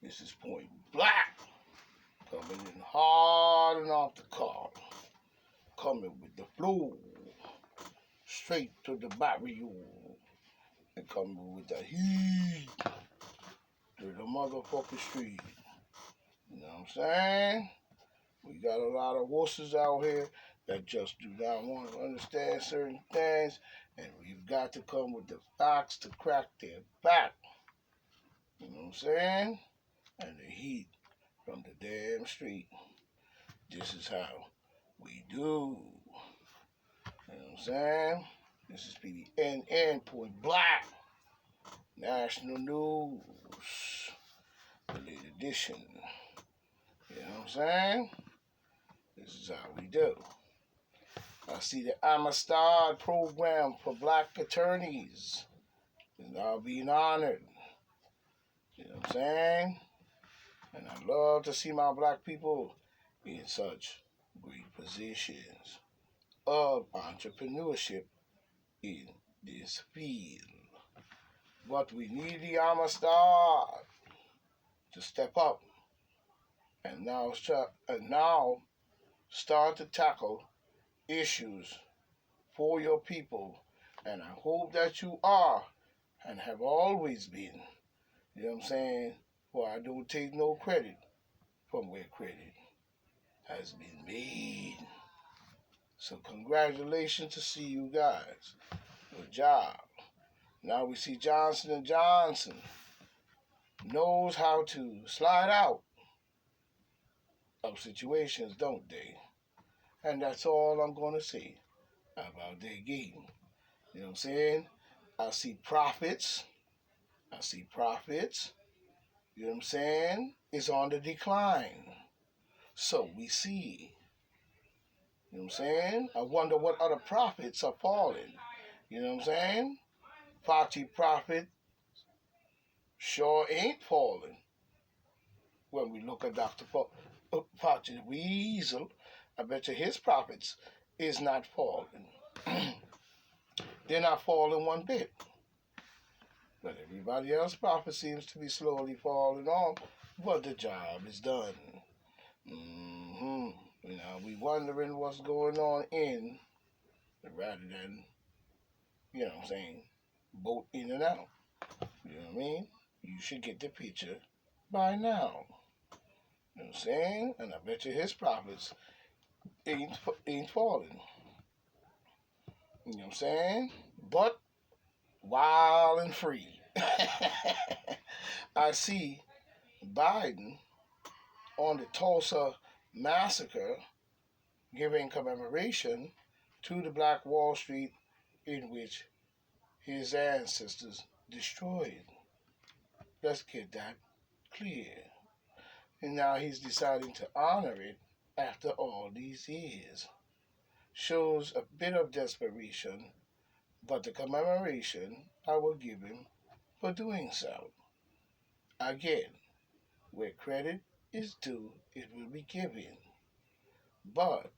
This is Point Black, coming in hard and off the car, coming with the flow, straight to the barrio, and coming with the heat to the motherfucking street. You know what I'm saying? We got a lot of horses out here that just do not want to understand certain things, and we've got to come with the facts to crack their back. You know what I'm saying? And the heat from the damn street. This is how we do. You know what I'm saying? This is PDNN Point Black. National News. The late edition. You know what I'm saying? This is how we do. I see the Amistad program for black attorneys is now being honored. You know what I'm saying? And I love to see my black people in such great positions of entrepreneurship in this field. But we need the Amistad to step up and now start to tackle issues for your people. And I hope that you are and have always been. You know what I'm saying? For I don't take no credit from where credit has been made. So congratulations to see you guys. Good job. Now we see Johnson & Johnson knows how to slide out of situations, don't they? And that's all I'm going to say about their game. You know what I'm saying? I see profits. You know what I'm saying? It's on the decline. So we see. You know what I'm saying? I wonder what other profits are falling. You know what I'm saying? Fauci profit sure ain't falling. When we look at Dr. Fauci the weasel, I bet you his profits is not falling. They're not falling one bit. But everybody else's profit seems to be slowly falling off, but the job is done. You know, we wondering what's going on in, rather than, you know what I'm saying, both in and out. You know what I mean? You should get the picture by now. You know what I'm saying? And I bet you his profits ain't falling. You know what I'm saying? But wild and free. I see Biden on the Tulsa massacre giving commemoration to the Black Wall Street in which his ancestors destroyed. Let's get that clear. And now he's deciding to honor it after all these years. Shows a bit of desperation, but the commemoration I will give him for doing so. Again, where credit is due, it will be given. But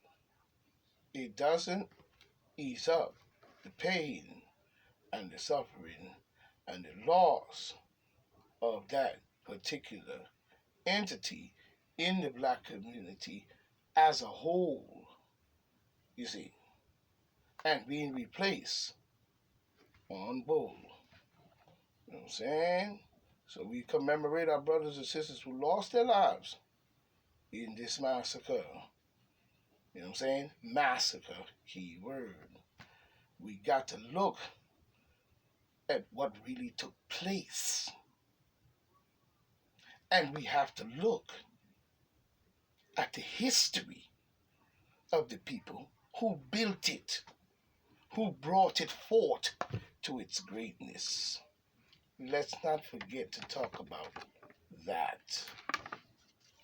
it doesn't ease up the pain and the suffering and the loss of that particular entity in the black community as a whole, you see, and being replaced on both. You know what I'm saying? So we commemorate our brothers and sisters who lost their lives in this massacre. You know what I'm saying? Massacre, key word. We got to look at what really took place. And we have to look at the history of the people who built it, who brought it forth to its greatness. Let's not forget to talk about that.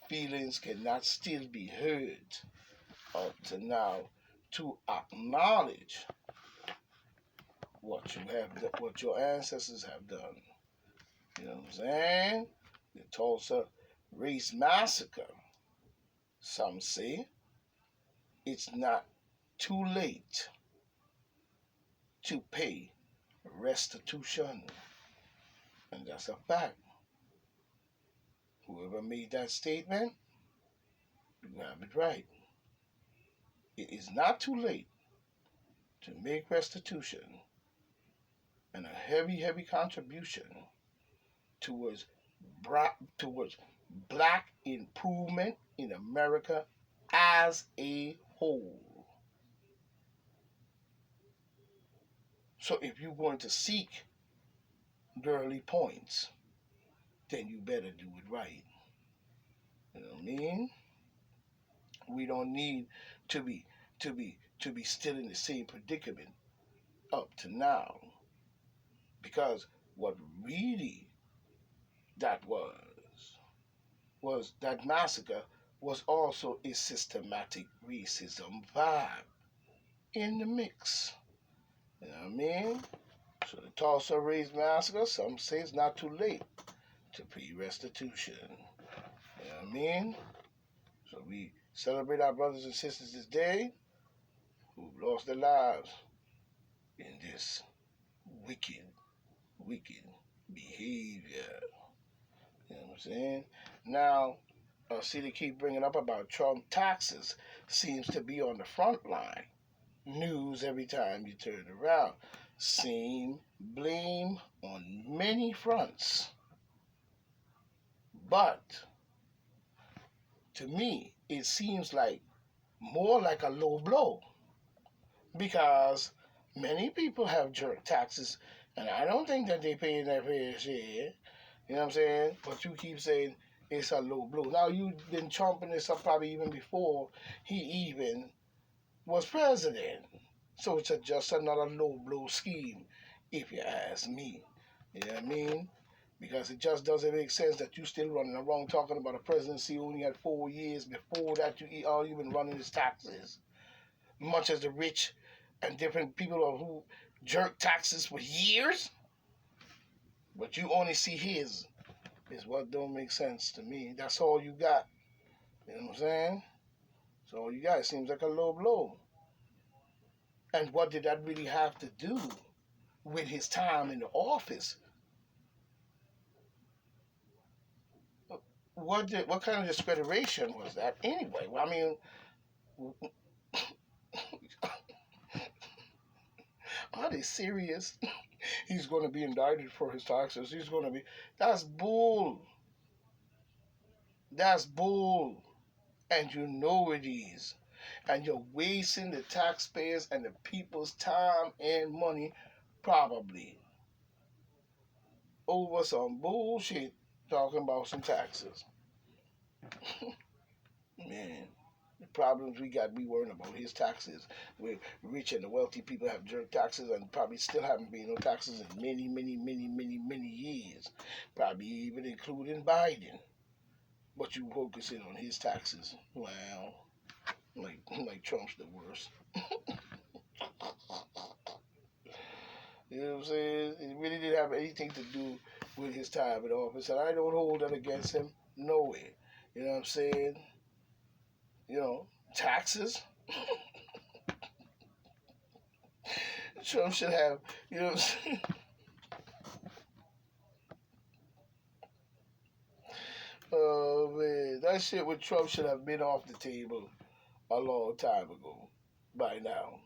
Feelings cannot still be heard up to now to acknowledge what your ancestors have done. You know what I'm saying? The Tulsa race massacre. Some say it's not too late to pay restitution. And that's a fact. whoever made that statement, you have it right. It is not too late to make restitution and a heavy, heavy contribution towards towards black improvement in America as a whole. So if you're going to seek girly points, then you better do it right. You know what I mean? We don't need to be still in the same predicament up to now. Because what really that was that massacre was also a systematic racism vibe in the mix. You know what I mean? So the Tulsa Race Massacre, some say it's not too late to pay restitution. You know what I mean? So we celebrate our brothers and sisters this day who've lost their lives in this wicked, wicked behavior. You know what I'm saying? Now, see, they keep bringing up about Trump taxes. Seems to be on the front line. News every time you turn around. Same blame on many fronts. But to me, it seems like more like a low blow because many people have jerk taxes, and I don't think that they pay their fair share. You know what I'm saying? But you keep saying it's a low blow. Now you've been trumping this up probably even before he even was president. So it's just another low blow scheme, if you ask me. You know what I mean? Because it just doesn't make sense that you still running around talking about a presidency who only had 4 years. Before that, all you've been running his taxes. Much as the rich and different people who jerk taxes for years. But you only see his. Is what don't make sense to me. That's all you got. You know what I'm saying? So all you got, it seems like a low blow. And what did that really have to do with his time in the office? What kind of discreditation was that anyway? Well, I mean, are they serious? He's going to be indicted for his taxes. He's going to be. That's bull. That's bull. And you know it is. And you're wasting the taxpayers and the people's time and money, probably, over some bullshit talking about some taxes. Man, the problems we got, we worrying about his taxes. We're rich and the wealthy people have jerk taxes and probably still haven't paid no taxes in many, many, many, many, many years. Probably even including Biden. But you focusing on his taxes. Wow. Like Trump's the worst. You know what I'm saying? It really didn't have anything to do with his time in office. And I don't hold that against him. No way. You know what I'm saying? You know, taxes. Trump should have, you know what I'm saying? Oh, man. That shit with Trump should have been off the table a long time ago by now.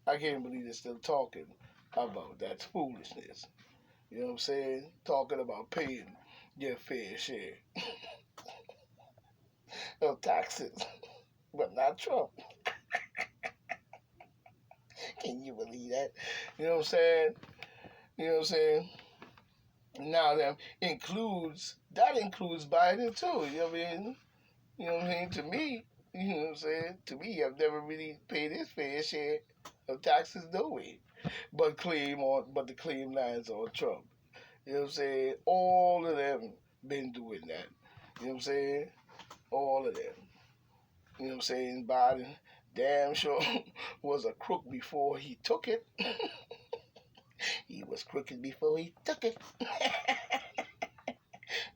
I can't believe they're still talking about that foolishness. You know what I'm saying? Talking about paying your fair share of taxes, but not Trump. Can you believe that? You know what I'm saying? You know what I'm saying? Now that includes Biden too. You know what I mean? You know what I'm saying? To me, you know what I'm saying? To me, I've never really paid his fair share of taxes, no way. But the claim lands on Trump. You know what I'm saying? All of them been doing that. You know what I'm saying? All of them. You know what I'm saying? Biden damn sure was a crook before he took it. He was crooked before he took it.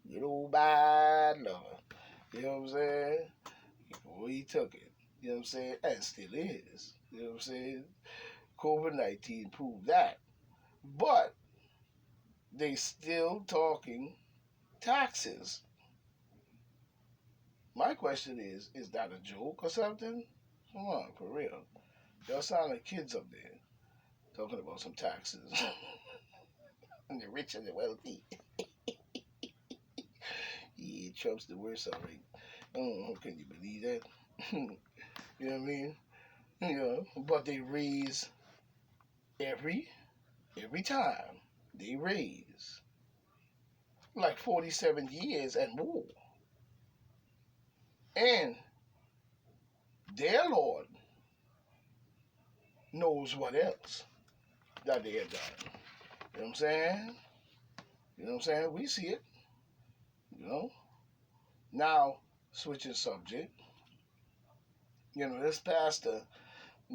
Good old bad lover. You know what I'm saying? Before he took it. You know what I'm saying? And still is. You know what I'm saying? COVID-19 proved that. But they still talking taxes. My question is that a joke or something? Come on, for real. Y'all sound like kids up there talking about some taxes. And the rich and the wealthy. Yeah, Trump's the worst, all right. Oh, can you believe that? You know what I mean? You know, but they raise every every time. They raise like 47 years and more. And their Lord knows what else that they have done. You know what I'm saying? You know what I'm saying? We see it, you know. Now, switching subject, you know, this pastor,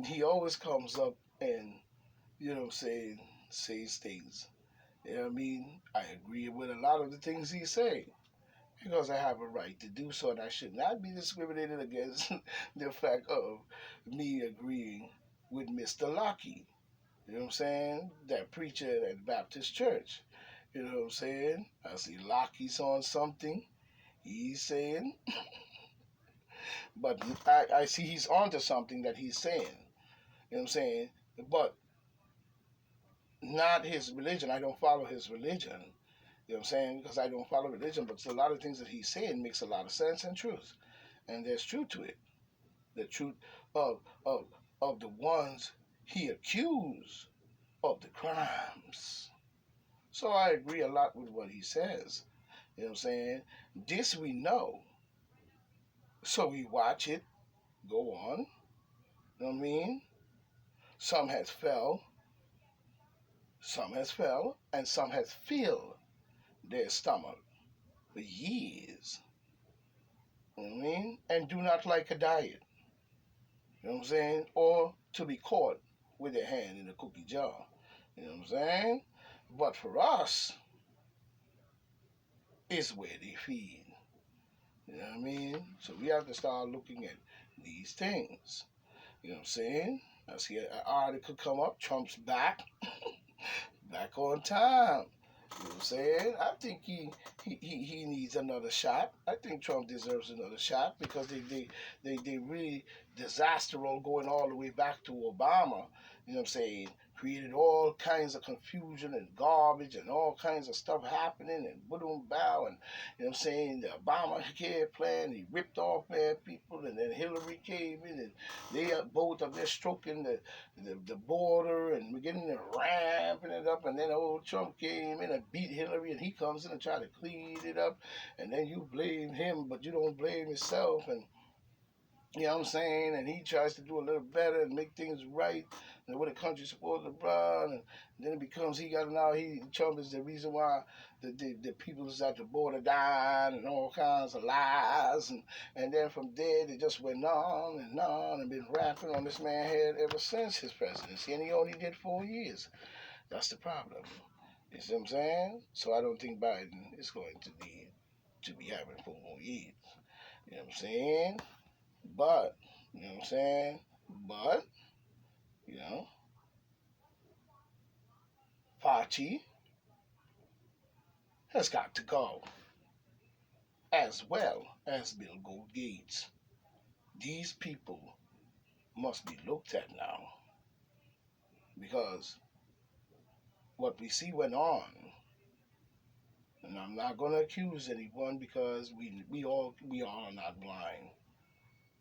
he always comes up and, you know what I'm saying, says things. You know what I mean? I agree with a lot of the things he say because I have a right to do so, and I should not be discriminated against the fact of me agreeing with Mr. Lockie. You know what I'm saying? That preacher at Baptist Church. You know what I'm saying? I see Lockie's on something. He's saying, but I see he's onto something that he's saying. You know what I'm saying? But not his religion. I don't follow his religion. You know what I'm saying? Because I don't follow religion, but a lot of things that he's saying makes a lot of sense and truth. And there's truth to it. The truth of of of the ones he accused of the crimes. So I agree a lot with what he says. You know what I'm saying? This we know. So we watch it go on. You know what I mean? Some has fell, and some has filled their stomach for years. You know what I mean? And do not like a diet. You know what I'm saying? Or to be caught with their hand in a cookie jar. You know what I'm saying? But for us, it's where they feed. You know what I mean? So we have to start looking at these things. You know what I'm saying? I see an article come up, Trump's back on time. You know what I'm saying? I think he needs another shot. I think Trump deserves another shot because they really disasterous going all the way back to Obama. You know what I'm saying? Created all kinds of confusion and garbage and all kinds of stuff happening and boom bow and you know what I'm saying, the Obamacare plan, he ripped off man people and then Hillary came in and they both of them stroking the border and beginning to ramping it up and then old Trump came in and beat Hillary and he comes in and try to clean it up and then you blame him but you don't blame yourself and you know what I'm saying? And he tries to do a little better and make things right and what the country's supposed to run. And then it becomes Trump is the reason why the people is at the border dying and all kinds of lies. And then from there, they just went on and been rapping on this man's head ever since his presidency. And he only did 4 years. That's the problem. You see what I'm saying? So I don't think Biden is going to need to be having 4 more years. You know what I'm saying? But, you know what I'm saying? But, you know, Fauci has got to go, as well as Bill Gates. These people must be looked at now because what we see went on, and I'm not going to accuse anyone because we are not blind.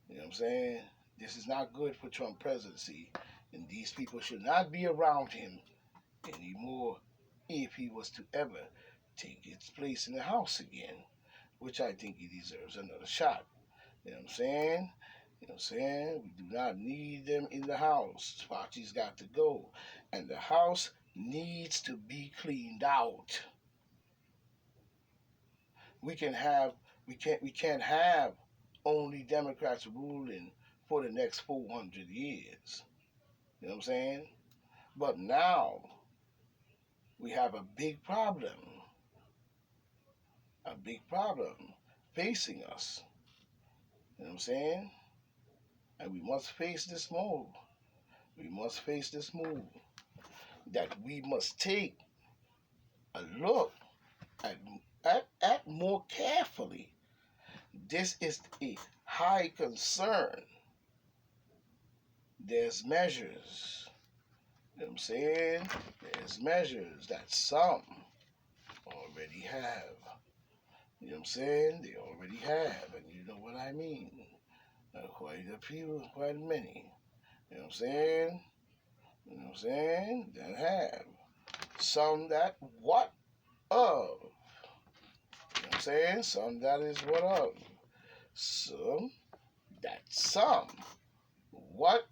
You know what I'm saying? This is not good for Trump presidency, and these people should not be around him anymore if he was to ever take its place in the House again, which I think he deserves another shot. You know what I'm saying? You know what I'm saying? We do not need them in the House. Fauci's got to go. And the House needs to be cleaned out. We can't have only Democrats ruling for the next 400 years. You know what I'm saying? But now we have a big problem facing us. You know what I'm saying? And we must face this move. We must face this move. That we must take a look at more carefully This is a high concern. There's measures. You know what I'm saying? There's measures that some already have. You know what I'm saying? They already have, and you know what I mean. Quite a few, quite many. You know what I'm saying? You know what I'm saying? That have. Some that what of. You know what I'm saying? Some that is what of. Some that some what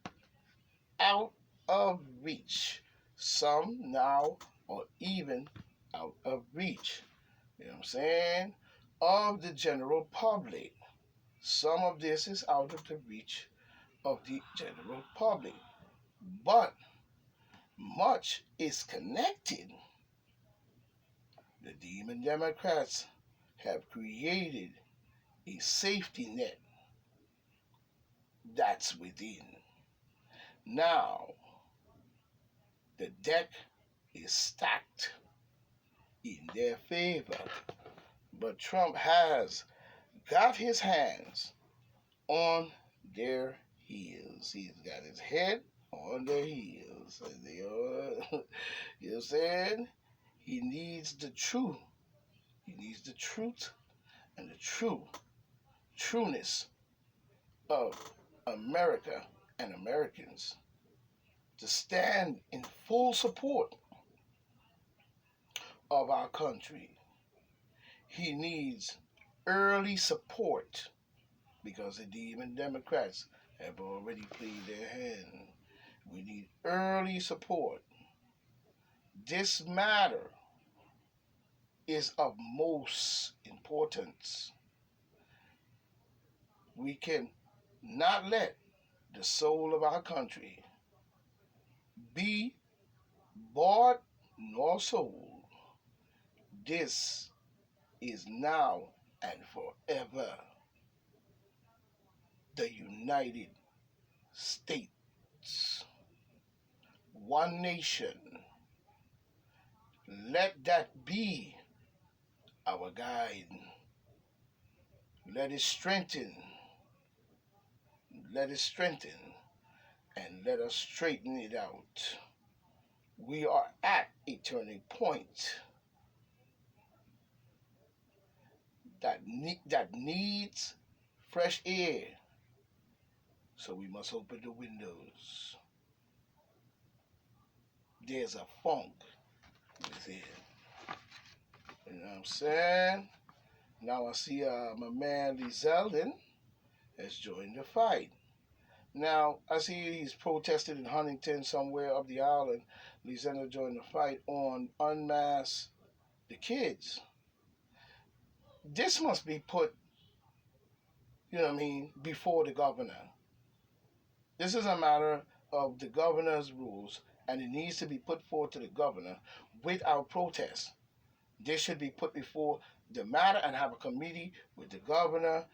out of reach. Some now or even out of reach. You know what I'm saying? Of the general public. Some of this is out of the reach of the general public. But much is connected. The Demon Democrats have created a safety net that's within. Now, the deck is stacked in their favor. But Trump has got his hands on their heels. He's got his head on their heels. And they are, you know what I'm saying? He needs the truth. He needs the truth and the trueness of America and Americans to stand in full support of our country. He needs early support because the Demon Democrats have already played their hand. We need early support. This matter is of most importance. We can not let the soul of our country be bought nor sold. This is now and forever the United States. One nation. Let that be our guide. Let it strengthen. Let it strengthen. And let us straighten it out. We are at a turning point that needs fresh air. So we must open the windows. There's a funk within. You know what I'm saying? Now I see my man Lee Zeldin has joined the fight. Now I see he's protested in Huntington somewhere up the island. Lee Zeldin joined the fight on unmask the kids. This must be put, you know what I mean, before the governor. This is a matter of the governor's rules, and it needs to be put forward to the governor without protest. This should be put before the matter and have a committee with the governor,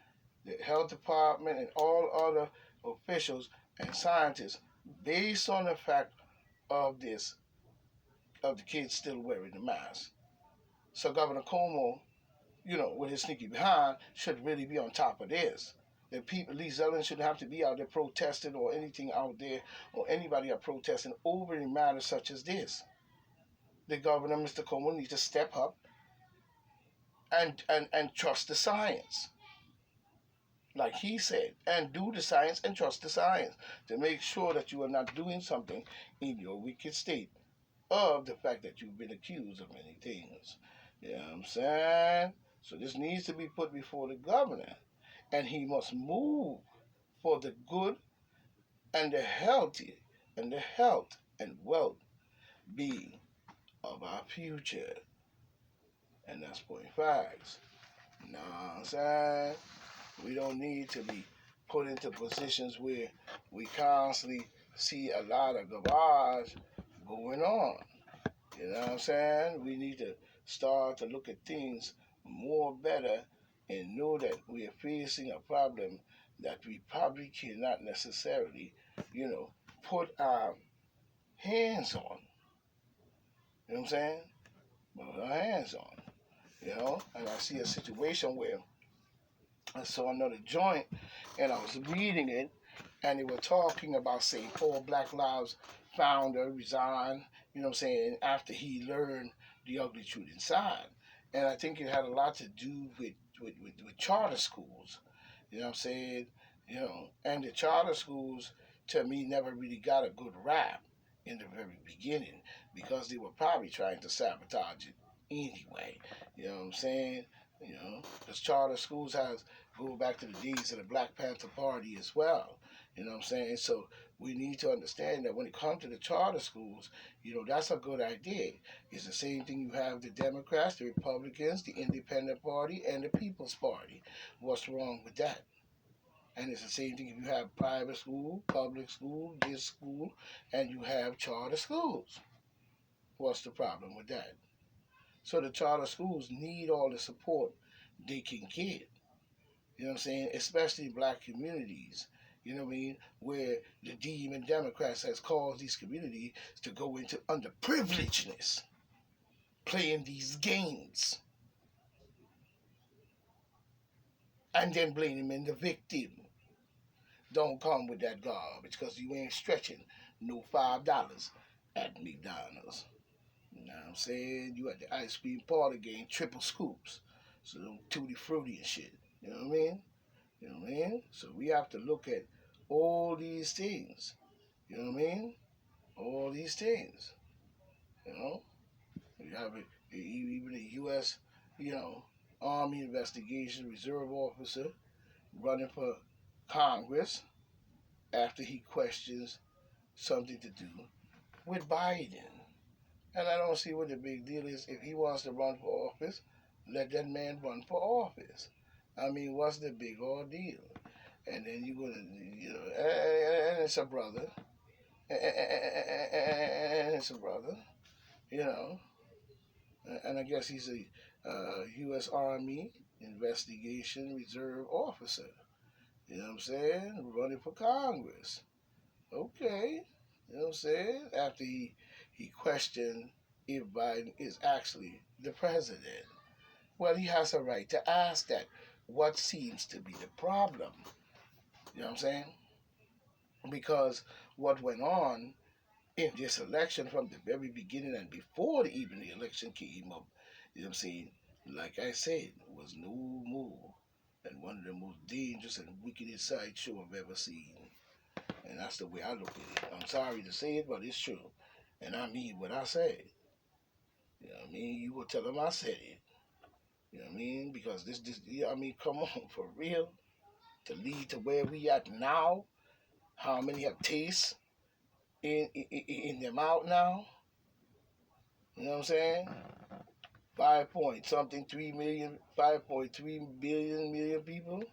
the health department, and all other officials and scientists based on the fact of this, of the kids still wearing the mask. So Governor Cuomo, you know, with his sneaky behind, should really be on top of this. The people, Lee Zeldin shouldn't have to be out there protesting or anything out there or anybody out protesting over a matter such as this. The governor, Mr. Cuomo, needs to step up and trust the science, like he said, and do the science and trust the science to make sure that you are not doing something in your wicked state of the fact that you've been accused of many things. You know what I'm saying? So this needs to be put before the governor, and he must move for the good and the healthy and the health and wealth being of our future. And that's point facts. You know what I'm saying? We don't need to be put into positions where we constantly see a lot of garbage going on. You know what I'm saying? We need to start to look at things more better and know that we are facing a problem that we probably cannot necessarily, you know, put our hands on. You know what I'm saying? Put our hands on. You know? And I see a situation where saw another joint, and I was reading it, and they were talking about St. Paul Black Lives founder resigned, you know what I'm saying, after he learned the ugly truth inside. And I think it had a lot to do with charter schools. You know what I'm saying? You know, and the charter schools to me never really got a good rap in the very beginning because they were probably trying to sabotage it anyway. You know what I'm saying? You know, because charter schools has go back to the days of the Black Panther Party as well. You know what I'm saying? So we need to understand that when it comes to the charter schools, you know, that's a good idea. It's the same thing you have the Democrats, the Republicans, the Independent Party, and the People's Party. What's wrong with that? And it's the same thing if you have private school, public school, this school, and you have charter schools. What's the problem with that? So the charter schools need all the support they can get. You know what I'm saying? Especially black communities. You know what I mean? Where the demon Democrats has caused these communities to go into underprivilegedness, playing these games, and then blaming the victim. Don't come with that garbage because you ain't stretching no $5 at McDonald's. You know what I'm saying? You at the ice cream parlor getting triple scoops. So tutti fruity and shit. You know what I mean? You know what I mean? So we have to look at all these things. You know what I mean? All these things. You know? You have even the U.S., you know, Army Investigation Reserve Officer running for Congress after he questions something to do with Biden. And I don't see what the big deal is. If he wants to run for office, let that man run for office. I mean, what's the big ordeal? And then you're gonna, you know, and it's a brother, and it's a brother, you know, and I guess he's a U.S. Army Investigation Reserve Officer. You know what I'm saying? Running for Congress. Okay. You know what I'm saying? After he questioned if Biden is actually the president. Well, he has a right to ask that. What seems to be the problem? You know what I'm saying? Because what went on in this election from the very beginning and before even the election came up, you know what I'm saying? Like I said, was no more than one of the most dangerous and wickedest sideshow I've ever seen. And that's the way I look at it. I'm sorry to say it, but it's true. And I mean what I say. You know what I mean? You will tell them I said it. You know what I mean? Because I mean, come on, for real. To lead to where we at now, how many have taste in their mouth now? You know what I'm saying? 5 point something, 3 million, 5.3 billion people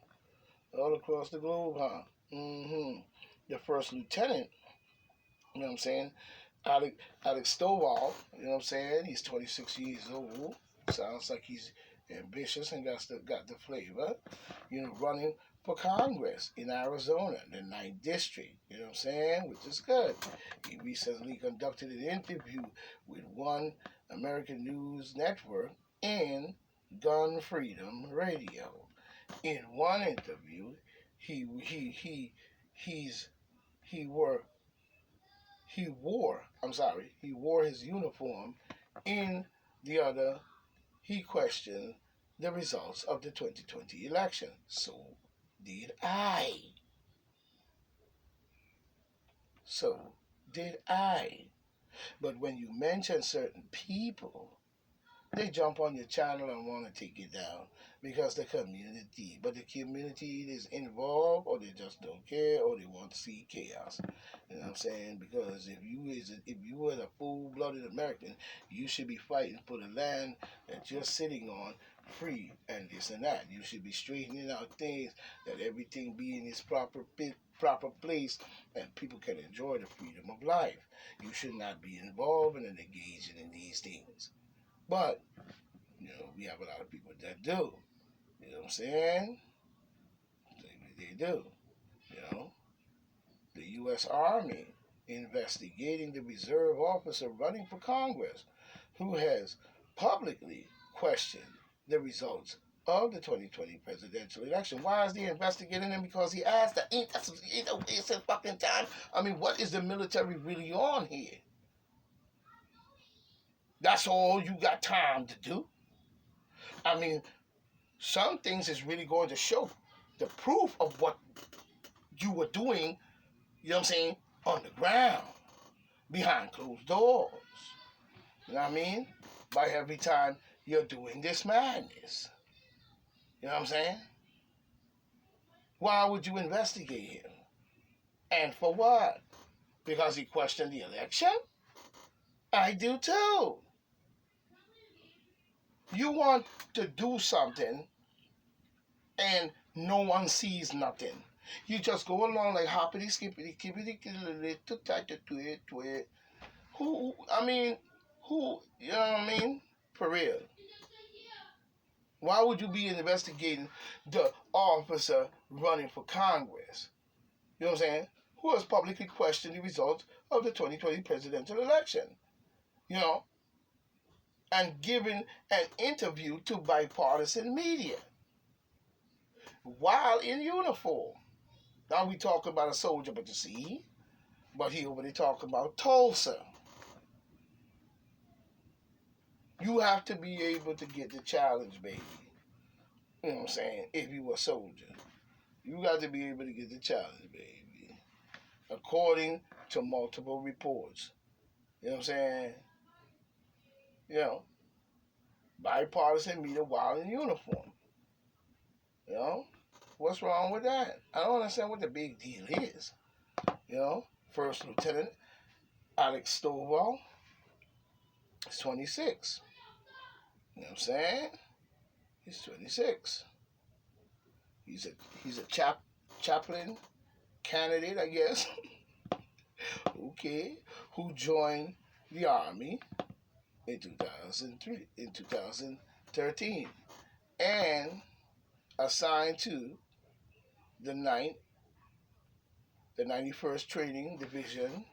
all across the globe, huh? Mm-hmm. The first lieutenant, you know what I'm saying? Alex Stovall, you know what I'm saying? He's 26 years old. Sounds like he's ambitious and got the flavor. You know, running for Congress in Arizona, the 9th district. You know what I'm saying? Which is good. He recently conducted an interview with One American News Network and Gun Freedom Radio. In one interview, he's he wore he wore his uniform. In the other, he questioned the results of the 2020 election. So did I. So did I. But when you mention certain people, they jump on your channel and want to take it down because but the community is involved, or they just don't care, or they want to see chaos. You know what I'm saying? Because if you were a full-blooded American, you should be fighting for the land that you're sitting on, free and this and that. You should be straightening out things that everything be in its proper place and people can enjoy the freedom of life. You should not be involved and engaging in these things. But, you know, we have a lot of people that do. You know what I'm saying? They do. You know? The U.S. Army investigating the reserve officer running for Congress who has publicly questioned the results of the 2020 presidential election. Why is they investigating him? Because he asked that ain't a waste of fucking time. I mean, what is the military really on here? That's all you got time to do. I mean, some things is really going to show the proof of what you were doing, you know what I'm saying, on the ground, behind closed doors. You know what I mean? By every time you're doing this madness. You know what I'm saying? Why would you investigate him? And for what? Because he questioned the election? I do too. You want to do something and no one sees nothing. You just go along like hoppity skippity kippity kippity twit. Who, I mean, who, you know what I mean? For real. Why would you be investigating the officer running for Congress? You know what I'm saying? Who has publicly questioned the results of the 2020 presidential election? You know, and giving an interview to bipartisan media while in uniform. Now we talk about a soldier, but you see, but he over there talking about Tulsa. You have to be able to get the challenge, baby. You know what I'm saying? If you a soldier, you got to be able to get the challenge, baby. According to multiple reports. You know what I'm saying? You know, bipartisan media while in uniform. You know? What's wrong with that? I don't understand what the big deal is. You know? First Lieutenant Alex Stovall is 26. You know what I'm saying? He's 26. He's a chaplain candidate, I guess. Okay, who joined the army in 2013, and assigned to the 91st Training Division,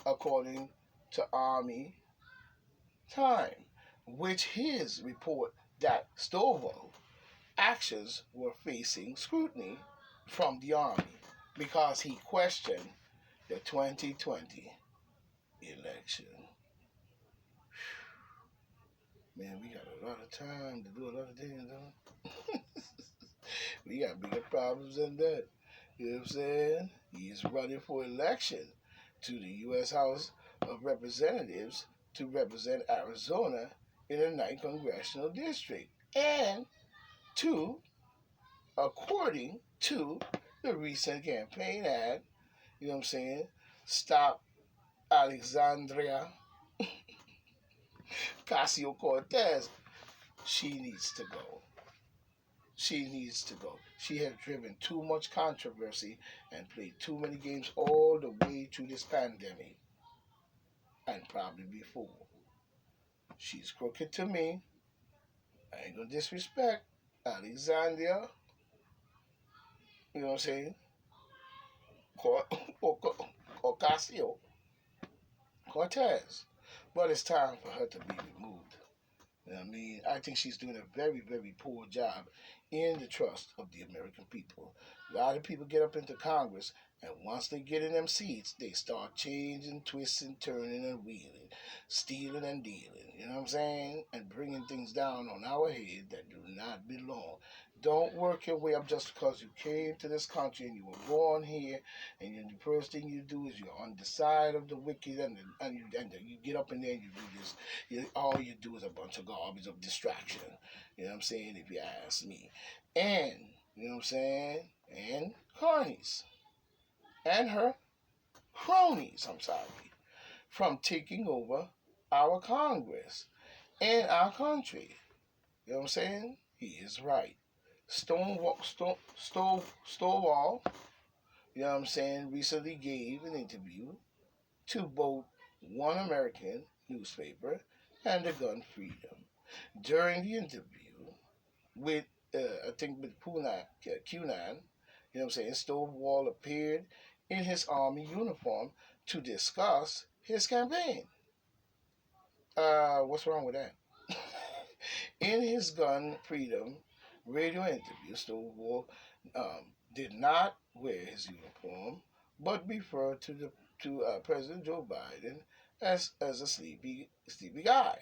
according to Army Time, which his report that Stovall actions were facing scrutiny from the Army because he questioned the 2020 election. Man, we got a lot of time to do a lot of things, huh? We got bigger problems than that. You know what I'm saying? He's running for election to the U.S. House of Representatives to represent Arizona in the 9th Congressional District. And two, according to the recent campaign ad, you know what I'm saying? Stop Alexandria Ocasio-Cortez. She needs to go. She needs to go. She has driven too much controversy and played too many games all the way through this pandemic and probably before. She's crooked to me. I ain't gonna disrespect Alexandria. You know what I'm saying? Ocasio Cortez. But it's time for her to be removed. You know what I mean? I think she's doing a very, very poor job in the trust of the American people. A lot of people get up into Congress, and once they get in them seats, they start changing, twisting, turning, and wheeling, stealing and dealing. You know what I'm saying? And bringing things down on our head that do not belong. Don't work your way up just because you came to this country and you were born here, and the first thing you do is you're on the side of the wicked, and you get up in there and you do this. All you do is a bunch of garbage of distraction. You know what I'm saying? If you ask me. And, you know what I'm saying? And carnies. And her cronies, I'm sorry, from taking over our Congress and our country. You know what I'm saying? He is right. Stonewall, you know what I'm saying, recently gave an interview to both One American newspaper and the Gun Freedom. During the interview with, I think with Q9, you know what I'm saying, Stonewall appeared in his army uniform to discuss his campaign. What's wrong with that? In his Gun Freedom radio interview, Stonewall did not wear his uniform, but referred to President Joe Biden as a sleepy guy.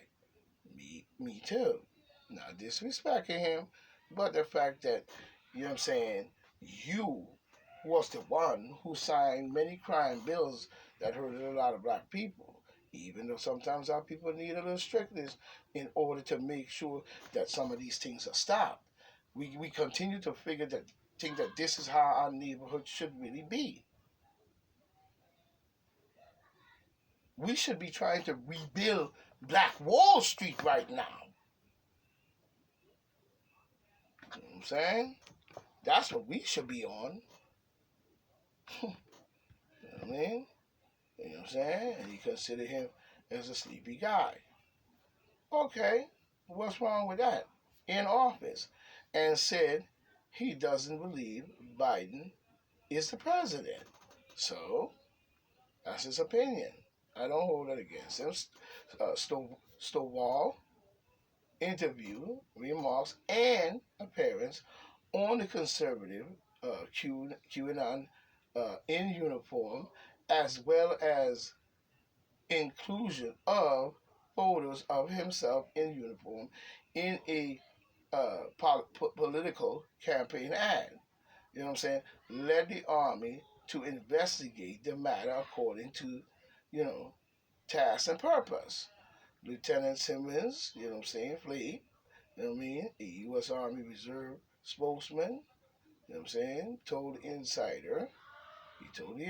Me too. Not disrespecting him, but the fact that, you know what I'm saying, you was the one who signed many crime bills that hurted a lot of black people. Even though sometimes our people need a little strictness in order to make sure that some of these things are stopped. We continue to think that this is how our neighborhood should really be. We should be trying to rebuild Black Wall Street right now. You know what I'm saying? That's what we should be on. You know what I mean? You know what I'm saying? And he considered him as a sleepy guy. Okay, what's wrong with that? In office. And said he doesn't believe Biden is the president. So, that's his opinion. I don't hold it against him. Stonewall interview, remarks, and appearance on the conservative QAnon in uniform, as well as inclusion of photos of himself in uniform in a political campaign ad. You know what I'm saying? Led the army to investigate the matter according to, you know, task and purpose. Lieutenant Simmons, you know what I'm saying, Fleet, you know what I mean, a U.S. Army Reserve spokesman, you know what I'm saying, he told the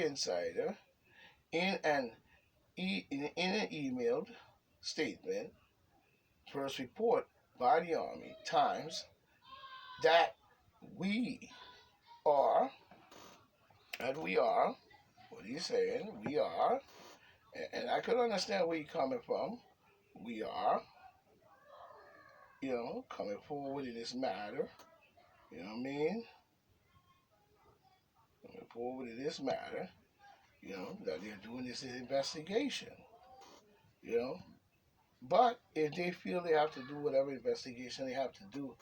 insider in an emailed statement, first report by the Army Times, that we are, what he's saying, we are, and I could understand where he's coming from, we are, you know, coming forward in this matter, you know what I mean, coming forward in this matter, you know, that they're doing this investigation, you know. But if they feel they have to do whatever investigation they have to do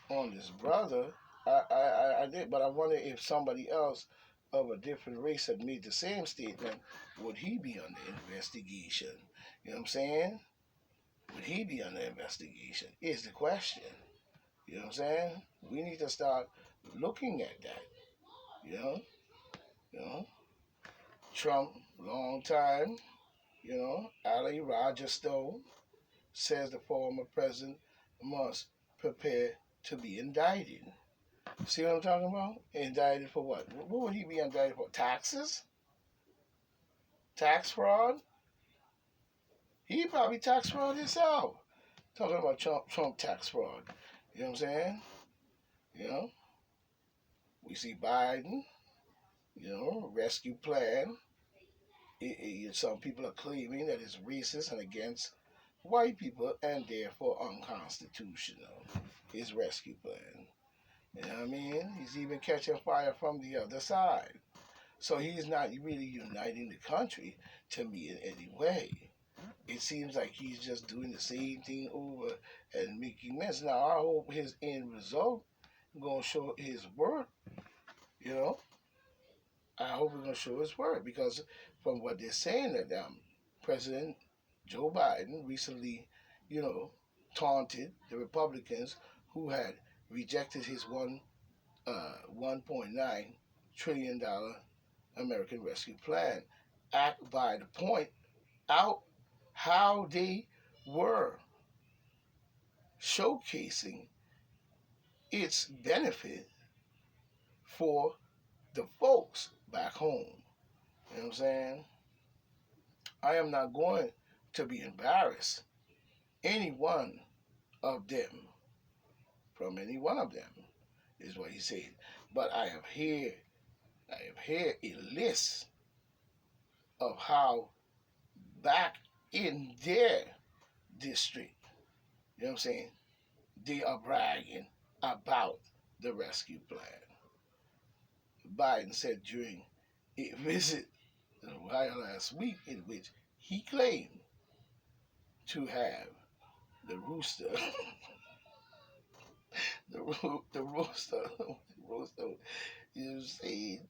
on this brother, I did. But I wonder if somebody else of a different race had made the same statement, would he be under investigation? You know what I'm saying? Would he be under investigation? Is the question. You know what I'm saying? We need to start looking at that. You know? You know? Trump, long time, you know, Ali Roger Stone says the former president must prepare to be indicted. See what I'm talking about? Indicted for what? What would he be indicted for? Taxes? Tax fraud? He probably tax fraud himself. Talking about Trump tax fraud. You know what I'm saying? You know? We see Biden, you know, rescue plan. Some people are claiming that it's racist and against white people and therefore unconstitutional. His rescue plan. You know what I mean? He's even catching fire from the other side. So he's not really uniting the country to me in any way. It seems like he's just doing the same thing over and making mess. Now I hope his end result gonna show his work, you know. I hope it's gonna show his work because from what they're saying that President Joe Biden recently, you know, taunted the Republicans who had rejected his 1.9 trillion dollar American Rescue Plan act by the point out how they were showcasing its benefit for the folks back home. You know what I'm saying? I am not going to be embarrassed any one of them from any one of them is what he said. But I have here a list of how back in their district, you know what I'm saying, they are bragging about the rescue plan. Biden said during a visit to Ohio last week in which he claimed to have the rooster the roaster, roaster, you know, saying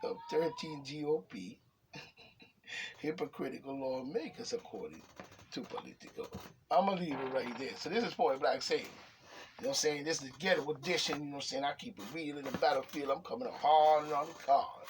of 13 GOP hypocritical lawmakers, according to Politico. I'm gonna leave it right there. So this is Point Black saying. You know what I'm saying? This is the ghetto edition, you know what I'm saying? I keep it real in the battlefield. I'm coming hard on the card.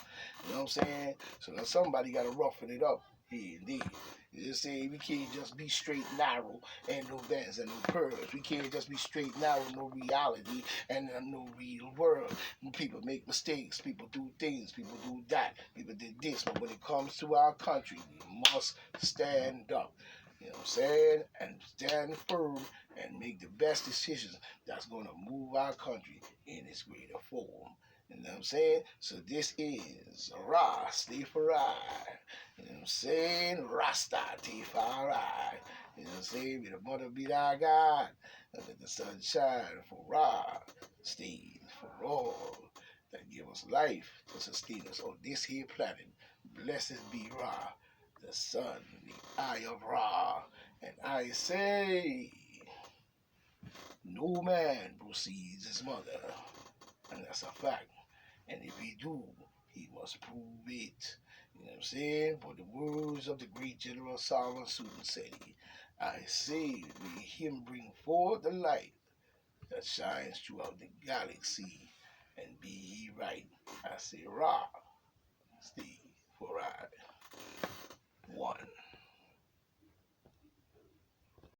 You know what I'm saying? So now somebody got to roughen it up here and there. You just say we can't just be straight narrow and no bands and no pearls. We can't just be straight narrow, no reality and no real world. And people make mistakes. People do things. People do that. People did this. But when it comes to our country, we must stand up. You know what I'm saying? And stand firm and make the best decisions that's going to move our country in its greater form. You know what I'm saying? So this is Rastafari. You know what I'm saying? Rasta Tafari. You know what I'm saying? May the mother be thy God. And let the sun shine for Ra. Stay for all that give us life to sustain us on this here planet. Blessed be Ra, the sun, the eye of Ra. And I say, no man precedes his mother. And that's a fact. And if he do, he must prove it. You know what I'm saying? For the words of the great General Solomon Sutton said, I say, may him bring forth the light that shines throughout the galaxy, and be ye right. I say, Ra, Steve, for I. One.